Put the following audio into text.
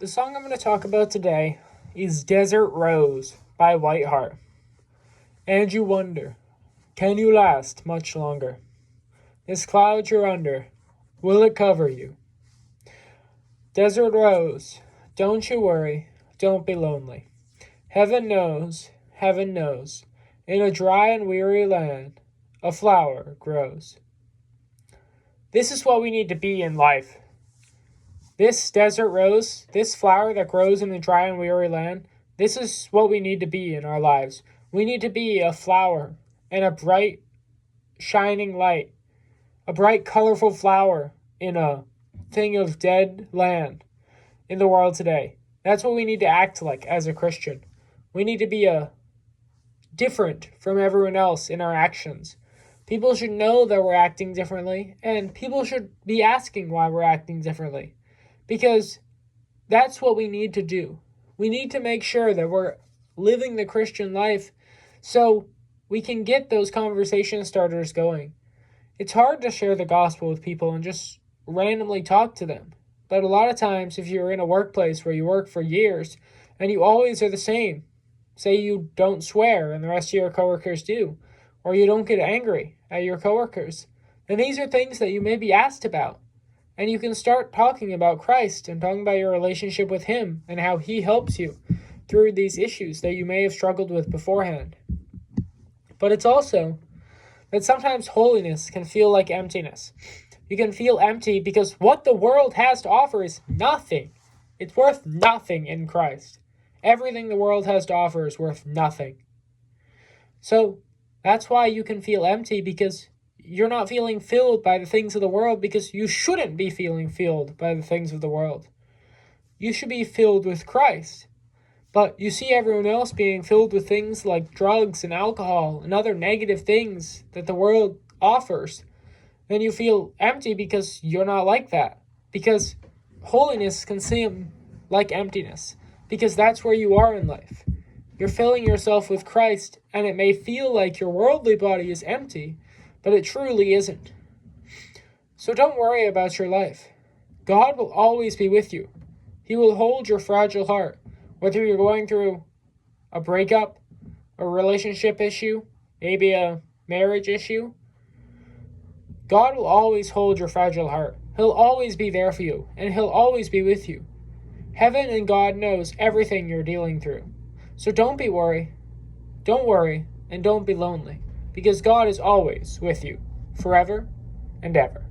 The song I'm going to talk about today is Desert Rose by Whiteheart. And you wonder, can you last much longer? This cloud you're under, will it cover you? Desert Rose, don't you worry, don't be lonely. Heaven knows, in a dry and weary land, a flower grows. This is what we need to be in life. This desert rose, this flower that grows in a dry and weary land, this is what we need to be in our lives. We need to be a flower and a bright, shining light, a bright, colorful flower in a thing of dead land in the world today. That's what we need to act like as a Christian. We need to be different from everyone else in our actions. People should know that we're acting differently, and people should be asking why we're acting differently. Because that's what we need to do. We need to make sure that we're living the Christian life so we can get those conversation starters going. It's hard to share the gospel with people and just randomly talk to them. But a lot of times, if you're in a workplace where you work for years and you always are the same, say you don't swear and the rest of your coworkers do, or you don't get angry at your coworkers, then these are things that you may be asked about. And you can start talking about Christ and talking about your relationship with Him and how He helps you through these issues that you may have struggled with beforehand. But it's also that sometimes holiness can feel like emptiness. You can feel empty because what the world has to offer is nothing. It's worth nothing in Christ. Everything the world has to offer is worth nothing. So that's why you can feel empty, because you're not feeling filled by the things of the world, because you shouldn't be feeling filled by the things of the world. You should be filled with Christ. But you see everyone else being filled with things like drugs and alcohol and other negative things that the world offers. Then you feel empty because you're not like that. Because holiness can seem like emptiness, because that's where you are in life. You're filling yourself with Christ, and it may feel like your worldly body is empty, but it truly isn't. So don't worry about your life. God will always be with you. He will hold your fragile heart, whether you're going through a breakup, a relationship issue, maybe a marriage issue. God will always hold your fragile heart. He'll always be there for you, and He'll always be with you. Heaven and God knows everything you're dealing through. So don't worry, and don't be lonely, because God is always with you, forever and ever.